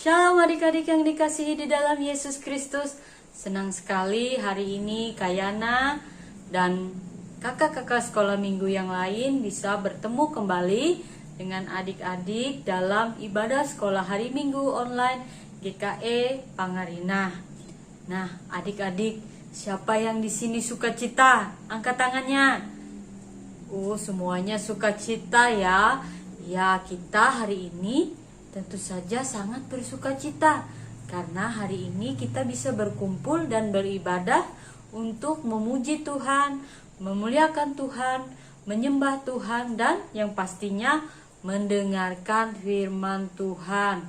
Shalom adik-adik yang dikasihi di dalam Yesus Kristus. Senang sekali hari ini Kayana dan kakak-kakak sekolah minggu yang lain bisa bertemu kembali dengan adik-adik dalam ibadah sekolah hari minggu online GKE Pangarinah. Nah, adik-adik, siapa yang di sini sukacita? Angkat tangannya. Semuanya sukacita ya. Ya, kita hari ini tentu saja sangat bersukacita karena hari ini kita bisa berkumpul dan beribadah untuk memuji Tuhan, memuliakan Tuhan, menyembah Tuhan, dan yang pastinya mendengarkan firman Tuhan.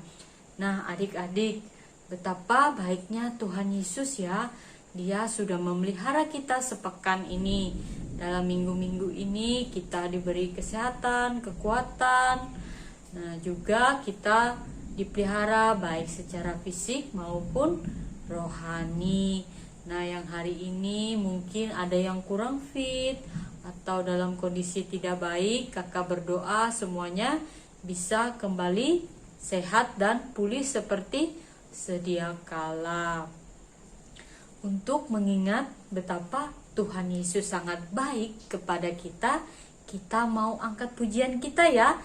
Nah, adik-adik, betapa baiknya Tuhan Yesus ya. Dia sudah memelihara kita sepekan ini. Dalam minggu-minggu ini kita diberi kesehatan, kekuatan. Nah, juga kita dipelihara baik secara fisik maupun rohani. Nah, yang hari ini mungkin ada yang kurang fit atau dalam kondisi tidak baik, kakak berdoa semuanya bisa kembali sehat dan pulih seperti sedia kala. Untuk mengingat betapa Tuhan Yesus sangat baik kepada kita, kita mau angkat pujian kita ya.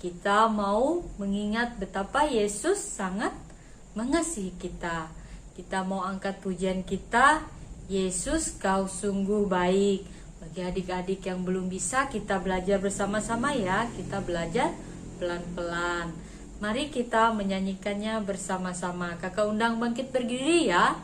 Kita mau mengingat betapa Yesus sangat mengasihi kita. Kita mau angkat pujian kita, Yesus kau sungguh baik. Bagi adik-adik yang belum bisa, kita belajar bersama-sama ya. Kita belajar pelan-pelan. Mari kita menyanyikannya bersama-sama. Kakak undang bangkit berdiri ya.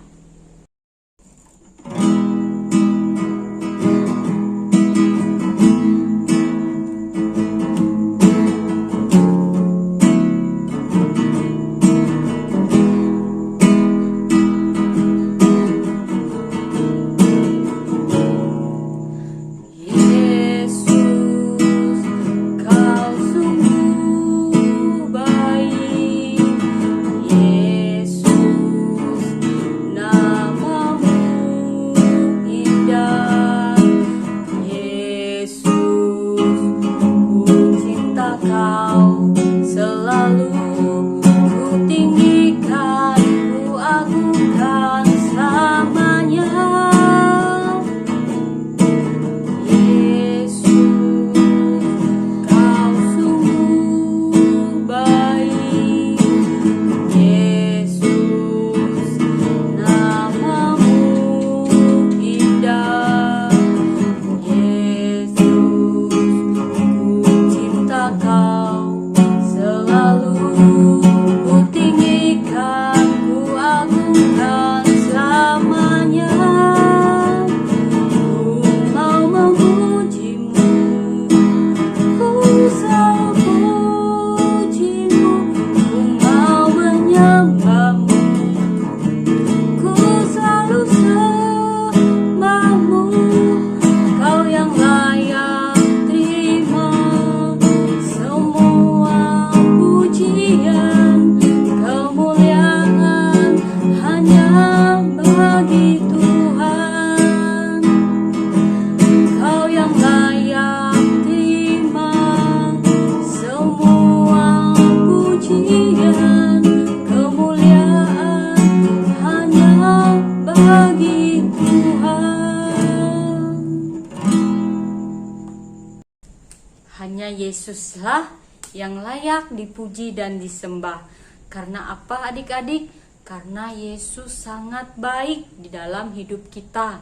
Hanya Yesuslah yang layak dipuji dan disembah. Karena apa adik-adik? Karena Yesus sangat baik di dalam hidup kita.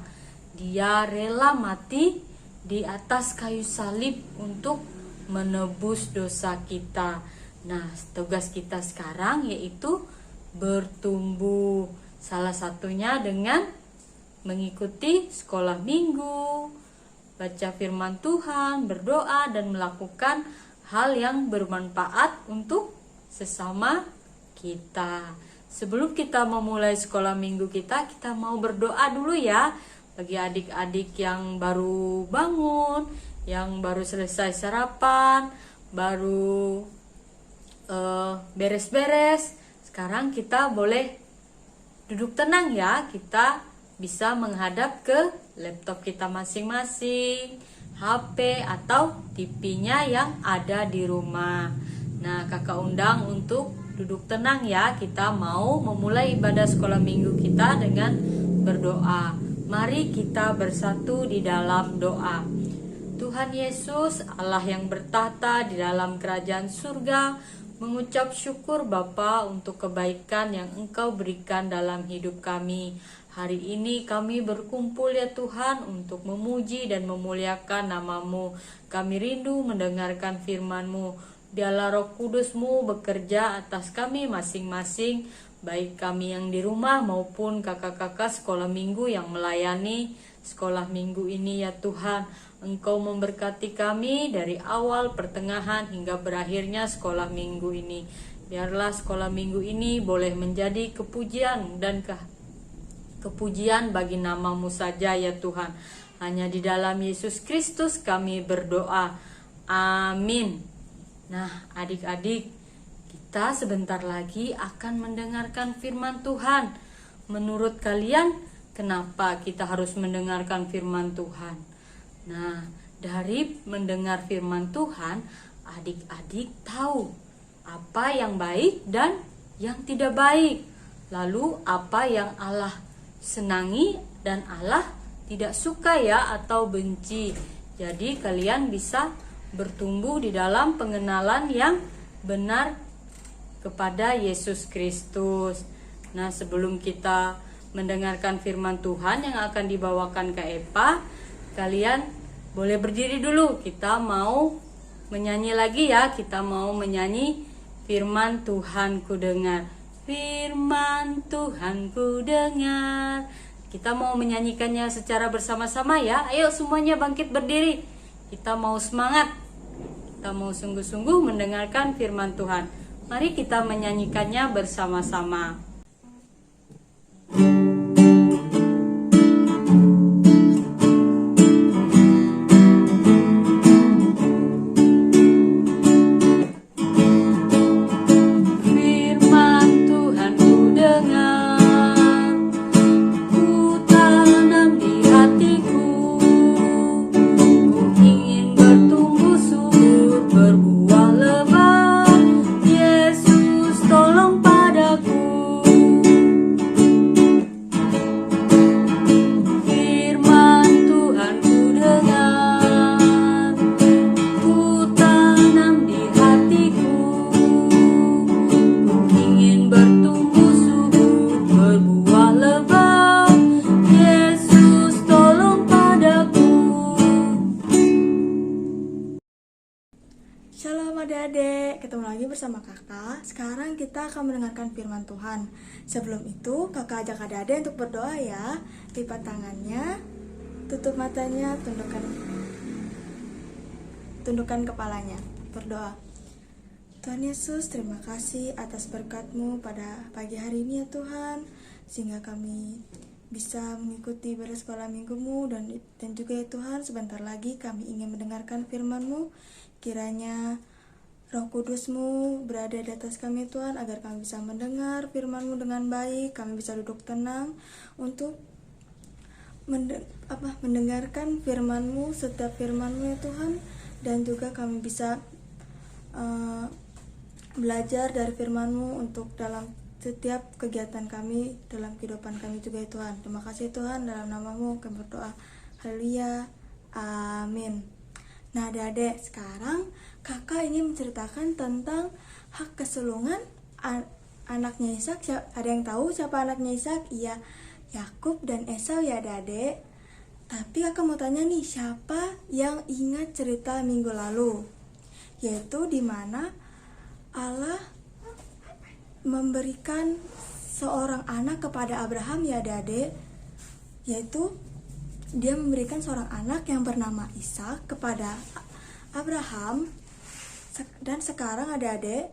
Dia rela mati di atas kayu salib untuk menebus dosa kita. Nah, tugas kita sekarang yaitu bertumbuh. Salah satunya dengan mengikuti sekolah minggu, baca firman Tuhan, berdoa, dan melakukan hal yang bermanfaat untuk sesama kita. Sebelum kita memulai sekolah minggu kita mau berdoa dulu ya. Bagi adik-adik yang baru bangun, yang baru selesai sarapan, baru beres-beres, sekarang kita boleh duduk tenang ya. Kita bisa menghadap ke laptop kita masing-masing, HP atau TV-nya yang ada di rumah. Nah, kakak undang untuk duduk tenang ya. Kita mau memulai ibadah sekolah minggu kita dengan berdoa. Mari kita bersatu di dalam doa. Tuhan Yesus, Allah yang bertahta di dalam kerajaan surga, mengucap syukur Bapa untuk kebaikan yang Engkau berikan dalam hidup kami. Hari ini kami berkumpul ya Tuhan untuk memuji dan memuliakan nama-Mu. Kami rindu mendengarkan firman-Mu. Biarlah Roh Kudus-Mu bekerja atas kami masing-masing, baik kami yang di rumah maupun kakak-kakak sekolah minggu yang melayani sekolah minggu ini ya Tuhan. Engkau memberkati kami dari awal, pertengahan, hingga berakhirnya sekolah minggu ini. Biarlah sekolah minggu ini boleh menjadi kepujian dan kepujian bagi nama-Mu saja ya Tuhan. Hanya di dalam Yesus Kristus kami berdoa. Amin. Nah, adik-adik, kita sebentar lagi akan mendengarkan firman Tuhan. Menurut kalian, kenapa kita harus mendengarkan firman Tuhan? Nah, dari mendengar firman Tuhan, adik-adik tahu apa yang baik dan yang tidak baik. Lalu apa yang Allah senangi dan Allah tidak suka ya atau benci. Jadi kalian bisa bertumbuh di dalam pengenalan yang benar kepada Yesus Kristus. Nah, sebelum kita mendengarkan firman Tuhan yang akan dibawakan ke Epa, kalian boleh berdiri dulu. Kita mau menyanyi lagi ya. Kita mau menyanyi firman Tuhan ku dengar. Firman Tuhan ku dengar. Kita mau menyanyikannya secara bersama-sama ya. Ayo semuanya bangkit berdiri. Kita mau semangat. Kita mau sungguh-sungguh mendengarkan firman Tuhan. Mari kita menyanyikannya bersama-sama. Shalom adik-adik, ketemu lagi bersama kakak. Sekarang kita akan mendengarkan firman Tuhan. Sebelum itu, kakak ajak adik-adik untuk berdoa ya. Lipat tangannya, tutup matanya, tundukkan kepalanya. Berdoa. Tuhan Yesus, terima kasih atas berkat-Mu pada pagi hari ini ya Tuhan, sehingga kami bisa mengikuti ibadah sekolah minggu-Mu dan juga ya Tuhan, sebentar lagi kami ingin mendengarkan firman-Mu. Kiranya Roh Kudus-Mu berada di atas kami Tuhan, agar kami bisa mendengar firman-Mu dengan baik. Kami bisa duduk tenang untuk mendengarkan firman-Mu, setiap firman-Mu ya Tuhan. Dan juga kami bisa belajar dari firman-Mu untuk dalam setiap kegiatan kami, dalam kehidupan kami juga ya Tuhan. Terima kasih Tuhan, dalam nama-Mu kami berdoa. Haleluya, amin. Nah adik-adik, sekarang kakak ingin menceritakan tentang hak kesulungan anaknya Ishak. Ada yang tahu siapa anaknya Ishak? Iya, Yakub dan Esau ya adik-adik. Tapi kakak mau tanya nih, siapa yang ingat cerita minggu lalu? Yaitu dimana Allah memberikan seorang anak kepada Abraham ya adik-adik. Yaitu Dia memberikan seorang anak yang bernama Ishak kepada Abraham. Dan sekarang adik-adik,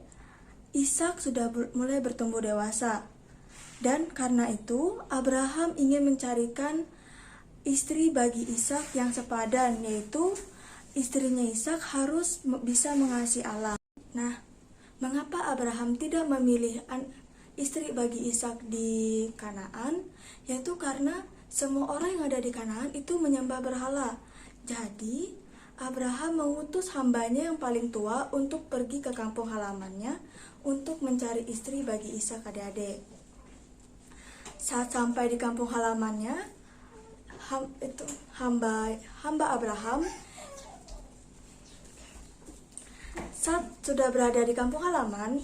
Ishak sudah mulai bertumbuh dewasa. Dan karena itu Abraham ingin mencarikan istri bagi Ishak yang sepadan, yaitu istrinya Ishak harus bisa mengasihi Allah. Nah, mengapa Abraham tidak memilih istri bagi Ishak di Kanaan? Yaitu karena semua orang yang ada di Kanaan itu menyembah berhala. Jadi Abraham mengutus hambanya yang paling tua untuk pergi ke kampung halamannya untuk mencari istri bagi Ishak adik-adik. Saat sampai di kampung halamannya, hamba Abraham, saat sudah berada di kampung halaman,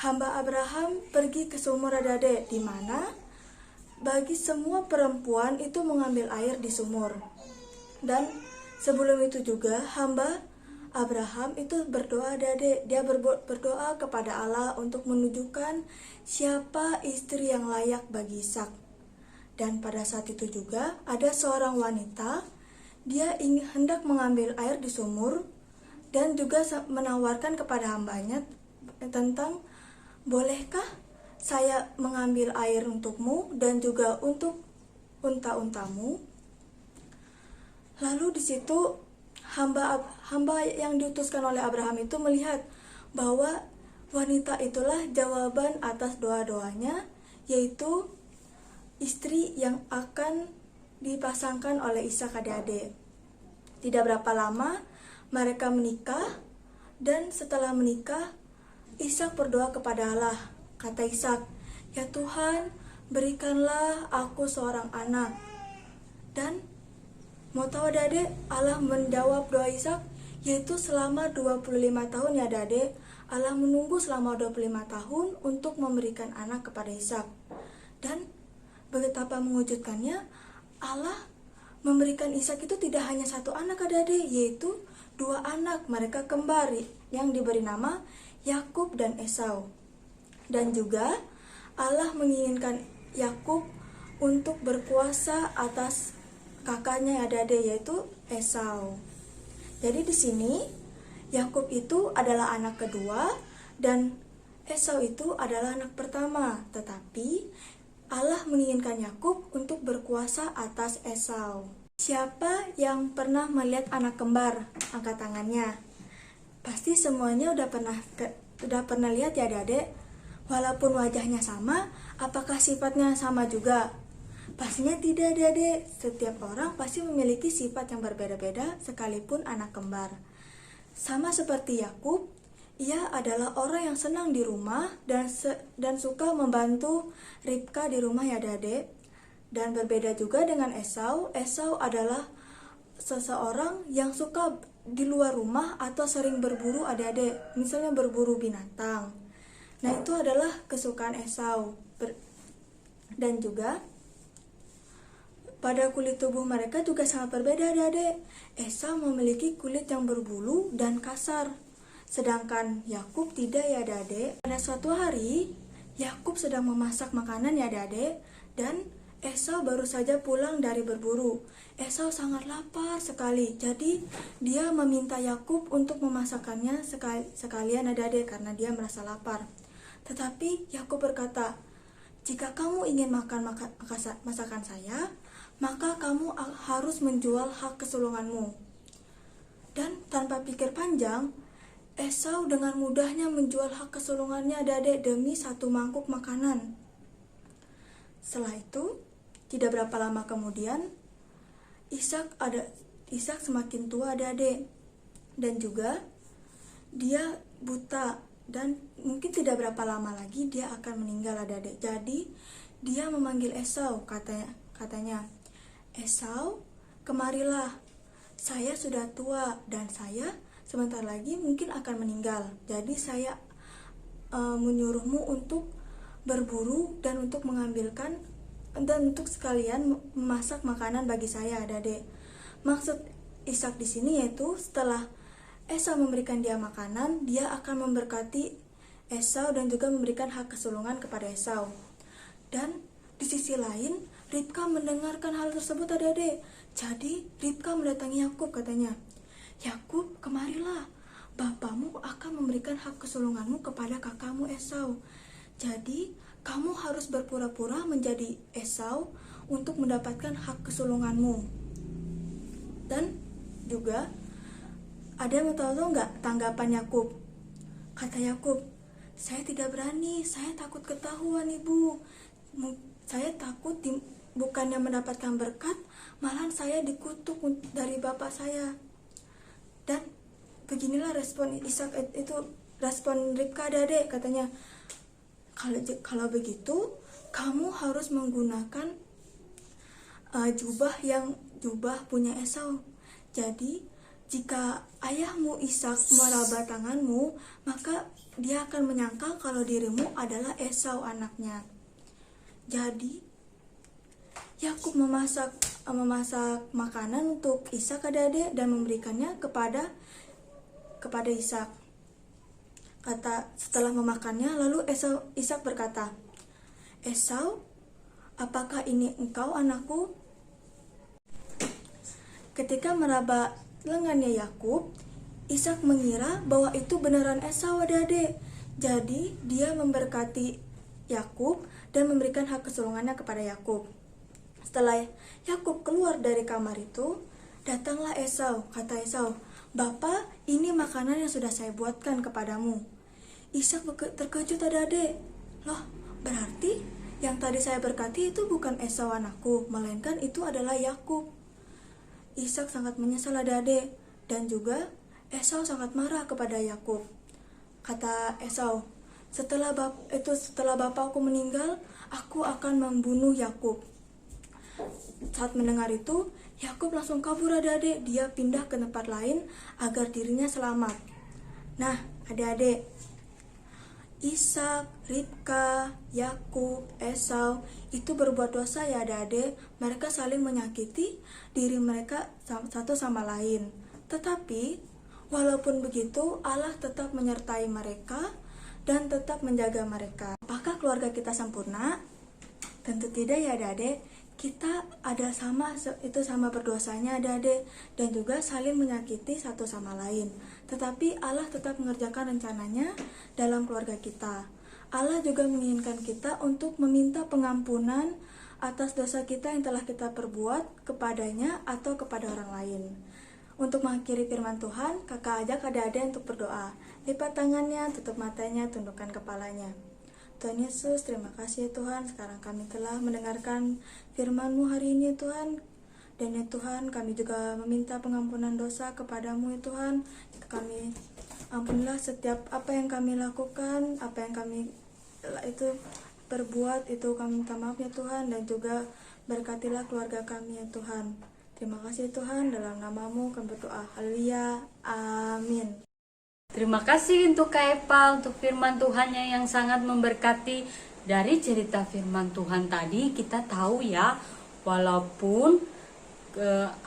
hamba Abraham pergi ke sumur adik-adik, di mana bagi semua perempuan itu mengambil air di sumur. Dan sebelum itu juga hamba Abraham itu berdoa adik-adik. Dia berdoa kepada Allah untuk menunjukkan siapa istri yang layak bagi Ishak. Dan pada saat itu juga ada seorang wanita, dia hendak mengambil air di sumur dan juga menawarkan kepada hambanya tentang, bolehkah saya mengambil air untukmu dan juga untuk unta-untamu? Lalu di situ hamba yang diutuskan oleh Abraham itu melihat bahwa wanita itulah jawaban atas doa-doanya, yaitu istri yang akan dipasangkan oleh Ishak adik-adik. Tidak berapa lama mereka menikah, dan setelah menikah Ishak berdoa kepada Allah. Kata Ishak, "Ya Tuhan, berikanlah aku seorang anak." Dan mau tahu adik-adik, Allah menjawab doa Ishak, yaitu selama 25 tahun ya adik-adik. Allah menunggu selama 25 tahun untuk memberikan anak kepada Ishak. Dan betapa mengejutkannya, Allah memberikan Ishak itu tidak hanya satu anak adik-adik, yaitu 2 anak, mereka kembar yang diberi nama Yakub dan Esau. Dan juga Allah menginginkan Yakub untuk berkuasa atas kakaknya adik-adik, yaitu Esau. Jadi di sini Yakub itu adalah anak kedua dan Esau itu adalah anak pertama, tetapi Allah menginginkan Yakub untuk berkuasa atas Esau. Siapa yang pernah melihat anak kembar? Angkat tangannya. Pasti semuanya udah pernah lihat ya adik-adik. Walaupun wajahnya sama, apakah sifatnya sama juga? Pastinya tidak adik-adik. Setiap orang pasti memiliki sifat yang berbeda-beda sekalipun anak kembar. Sama seperti Yakub, ia adalah orang yang senang di rumah dan suka membantu Ribka di rumah ya adik-adik. Dan berbeda juga dengan Esau. Esau adalah seseorang yang suka di luar rumah atau sering berburu adik-adik, misalnya berburu binatang. Nah, itu adalah kesukaan Esau. Dan juga pada kulit tubuh mereka juga sangat berbeda adik-adik. Esau memiliki kulit yang berbulu dan kasar, sedangkan Yakub tidak ya adik-adik. Pada suatu hari, Yakub sedang memasak makanan ya adik-adik, dan Esau baru saja pulang dari berburu. Esau sangat lapar sekali, jadi dia meminta Yakub untuk memasakkannya sekalian adik-adik karena dia merasa lapar. Tetapi Yakub berkata, "Jika kamu ingin makan masakan saya, maka kamu harus menjual hak kesulunganmu." Dan tanpa pikir panjang, Esau dengan mudahnya menjual hak kesulungannya adik-adik demi 1 mangkuk makanan. Setelah itu, tidak berapa lama kemudian, Ishak semakin tua adik-adik, dan juga dia buta, dan mungkin tidak berapa lama lagi dia akan meninggal adik-adik. Jadi dia memanggil Esau, katanya, "Esau, kemarilah, saya sudah tua dan saya sebentar lagi mungkin akan meninggal. Jadi saya menyuruhmu untuk berburu dan untuk mengambilkan dan untuk sekalian memasak makanan bagi saya adik-adik." Maksud Ishak di sini yaitu setelah Esau memberikan dia makanan, dia akan memberkati Esau dan juga memberikan hak kesulungan kepada Esau. Dan di sisi lain, Ribka mendengarkan hal tersebut adik-adik. Jadi Ribka mendatangi Yakub, katanya, "Yakub, kemarilah, bapamu akan memberikan hak kesulunganmu kepada kakakmu Esau. Jadi kamu harus berpura-pura menjadi Esau untuk mendapatkan hak kesulunganmu." Dan juga ada yang mau tahu nggak tanggapan Yakub? Kata Yakub, "Saya tidak berani, saya takut ketahuan ibu. Saya takut bukannya mendapatkan berkat, malahan saya dikutuk dari bapak saya." Dan beginilah respon Ishak itu, respon Ribka, adik-adik, katanya, kalau begitu kamu harus menggunakan jubah punya Esau. Jadi jika ayahmu Ishak meraba tanganmu, maka dia akan menyangka kalau dirimu adalah Esau anaknya. Jadi Yakub memasak makanan untuk Ishak, adik-adik, dan memberikannya kepada Ishak. Setelah memakannya, lalu Ishak berkata, "Esau, apakah ini engkau anakku?" Ketika meraba lengannya Yakub, Ishak mengira bahwa itu beneran Esau, adik-adik. Jadi dia memberkati Yakub dan memberikan hak kesulungannya kepada Yakub. Setelah Yakub keluar dari kamar itu, datanglah Esau. Kata Esau, "Bapa, ini makanan yang sudah saya buatkan kepadamu." Ishak terkejut, adik-adik. Loh, berarti yang tadi saya berkati itu bukan Esau anakku, melainkan itu adalah Yakub. Ishak sangat menyesal, adik-adik, dan juga Esau sangat marah kepada Yakub. Kata Esau, setelah bapakku meninggal, aku akan membunuh Yakub." Saat mendengar itu, Yakub langsung kabur, adik-adik. Dia pindah ke tempat lain agar dirinya selamat. Nah, adik-adik, Ishak, Ribka, Yakub, Esau itu berbuat dosa ya, adik-adik. Mereka saling menyakiti diri mereka satu sama lain. Tetapi walaupun begitu, Allah tetap menyertai mereka dan tetap menjaga mereka. Apakah keluarga kita sempurna? Tentu tidak ya, adik-adik. Kita ada sama berdosanya, adik-adik, dan juga saling menyakiti satu sama lain. Tetapi Allah tetap mengerjakan rencananya dalam keluarga kita. Allah juga menginginkan kita untuk meminta pengampunan atas dosa kita yang telah kita perbuat kepadanya atau kepada orang lain. Untuk mengakhiri firman Tuhan, kakak ajak adik-adik untuk berdoa. Lipat tangannya, tutup matanya, tundukkan kepalanya. Tuhan Yesus, terima kasih Tuhan, sekarang kami telah mendengarkan firman-Mu hari ini Tuhan. Dan ya Tuhan, kami juga meminta pengampunan dosa kepadamu ya Tuhan. Kami ampunilah setiap apa yang kami lakukan, apa yang kami itu perbuat, itu kami minta maaf ya Tuhan. Dan juga berkatilah keluarga kami ya Tuhan. Terima kasih Tuhan, dalam nama-Mu kami berdoa. Haleluya, amin. Terima kasih untuk Kak Epa untuk firman Tuhannya yang sangat memberkati. Dari cerita firman Tuhan tadi kita tahu ya, walaupun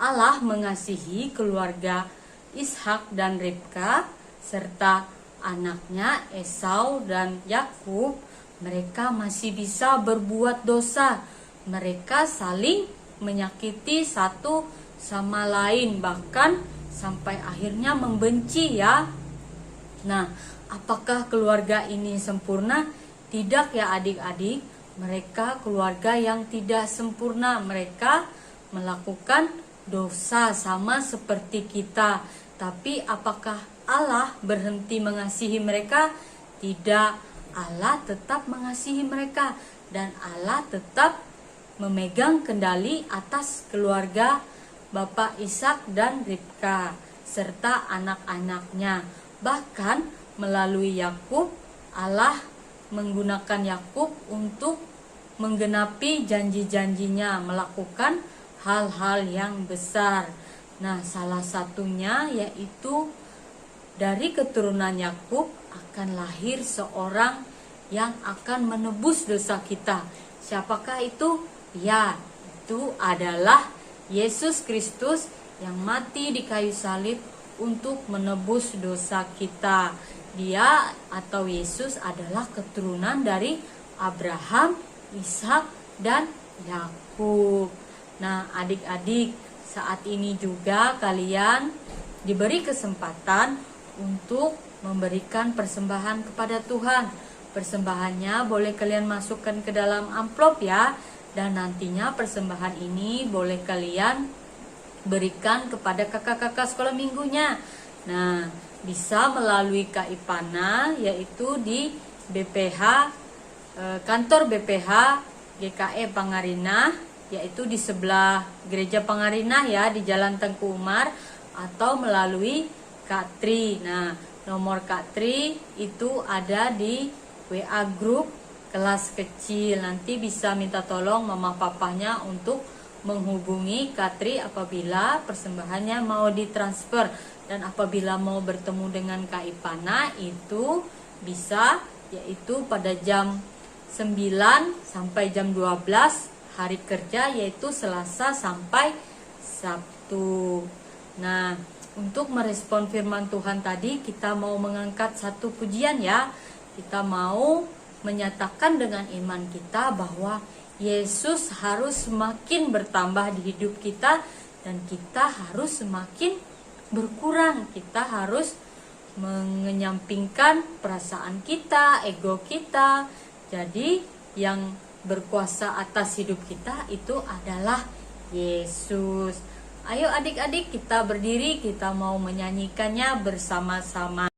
Allah mengasihi keluarga Ishak dan Ribka serta anaknya Esau dan Yakub, mereka masih bisa berbuat dosa. Mereka saling menyakiti satu sama lain, bahkan sampai akhirnya membenci ya. Nah, apakah keluarga ini sempurna? Tidak ya adik-adik, mereka keluarga yang tidak sempurna. Mereka melakukan dosa sama seperti kita. Tapi apakah Allah berhenti mengasihi mereka? Tidak, Allah tetap mengasihi mereka. Dan Allah tetap memegang kendali atas keluarga Bapak Ishak dan Ribka serta anak-anaknya. Bahkan melalui Yakub, Allah menggunakan Yakub untuk menggenapi janji-janjinya, melakukan hal-hal yang besar. Nah, salah satunya yaitu dari keturunan Yakub akan lahir seorang yang akan menebus dosa kita. Siapakah itu? Ya, itu adalah Yesus Kristus yang mati di kayu salib untuk menebus dosa kita. Dia atau Yesus adalah keturunan dari Abraham, Ishak, dan Yakub. Nah, adik-adik, saat ini juga kalian diberi kesempatan untuk memberikan persembahan kepada Tuhan. Persembahannya boleh kalian masukkan ke dalam amplop ya. Dan nantinya persembahan ini boleh kalian berikan kepada kakak-kakak sekolah minggunya. Nah, bisa melalui Kak Ipana, yaitu di BPH, kantor BPH GKE Pangarinah, yaitu di sebelah Gereja Pangarinah ya, di Jalan Tengku Umar, atau melalui Kak Tri. Nah, nomor Kak Tri itu ada di WA grup kelas kecil. Nanti bisa minta tolong mama papanya untuk menghubungi Kak Tri apabila persembahannya mau ditransfer. Dan apabila mau bertemu dengan Kak Ipana itu bisa, yaitu pada jam 9 sampai jam 12 hari kerja, yaitu Selasa sampai Sabtu. Nah, untuk merespon firman Tuhan tadi, kita mau mengangkat satu pujian ya. Kita mau menyatakan dengan iman kita bahwa Yesus harus semakin bertambah di hidup kita dan kita harus semakin berkurang. Kita harus menyampingkan perasaan kita, ego kita. Jadi yang berkuasa atas hidup kita itu adalah Yesus. Ayo adik-adik, kita berdiri, kita mau menyanyikannya bersama-sama.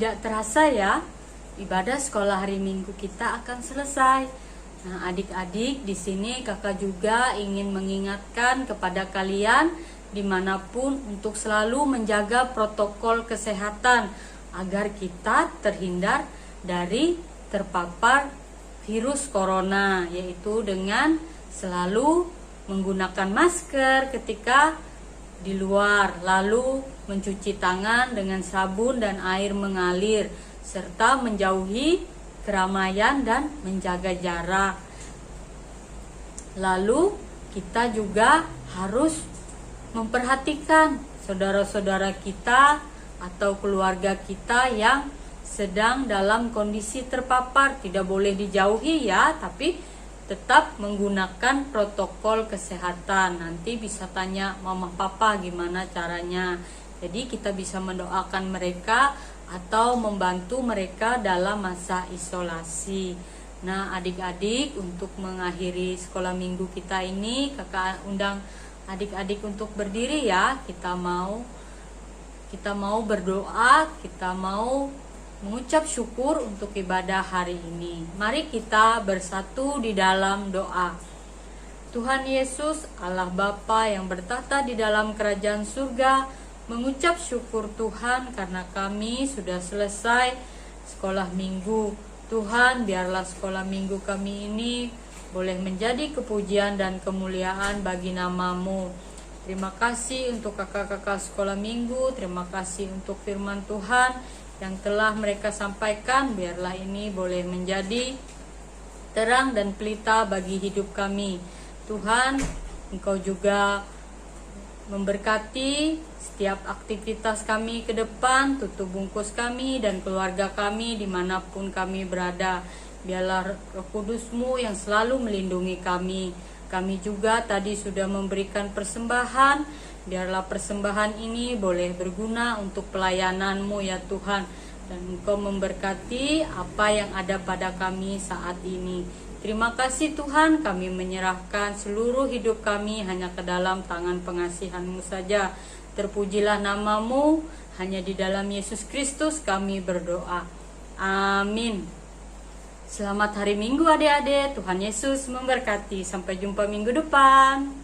Tidak terasa ya, ibadah sekolah hari Minggu kita akan selesai. Nah, adik-adik, di sini kakak juga ingin mengingatkan kepada kalian dimanapun untuk selalu menjaga protokol kesehatan agar kita terhindar dari terpapar virus corona, yaitu dengan selalu menggunakan masker ketika di luar, lalu mencuci tangan dengan sabun dan air mengalir, serta menjauhi keramaian dan menjaga jarak. Lalu kita juga harus memperhatikan saudara-saudara kita atau keluarga kita yang sedang dalam kondisi terpapar. Tidak boleh dijauhi ya, tapi tetap menggunakan protokol kesehatan. Nanti bisa tanya mama papa gimana caranya. Jadi kita bisa mendoakan mereka atau membantu mereka dalam masa isolasi. Nah, adik-adik, untuk mengakhiri sekolah minggu kita ini, kakak undang adik-adik untuk berdiri ya. Kita mau berdoa, kita mau mengucap syukur untuk ibadah hari ini. Mari kita bersatu di dalam doa. Tuhan Yesus, Allah Bapa yang bertata di dalam kerajaan surga, mengucap syukur Tuhan karena kami sudah selesai sekolah minggu. Tuhan, biarlah sekolah minggu kami ini boleh menjadi kepujian dan kemuliaan bagi nama-Mu. Terima kasih untuk kakak-kakak sekolah minggu, terima kasih untuk firman Tuhan yang telah mereka sampaikan. Biarlah ini boleh menjadi terang dan pelita bagi hidup kami. Tuhan, Engkau juga memberkati setiap aktivitas kami ke depan, tutup bungkus kami dan keluarga kami dimanapun kami berada. Biarlah Roh Kudus-Mu yang selalu melindungi kami. Kami juga tadi sudah memberikan persembahan. Biarlah persembahan ini boleh berguna untuk pelayanan-Mu ya Tuhan. Dan Engkau memberkati apa yang ada pada kami saat ini. Terima kasih Tuhan, kami menyerahkan seluruh hidup kami hanya ke dalam tangan pengasihan-Mu saja. Terpujilah nama-Mu, hanya di dalam Yesus Kristus kami berdoa. Amin. Selamat hari Minggu adik-adik, Tuhan Yesus memberkati. Sampai jumpa minggu depan.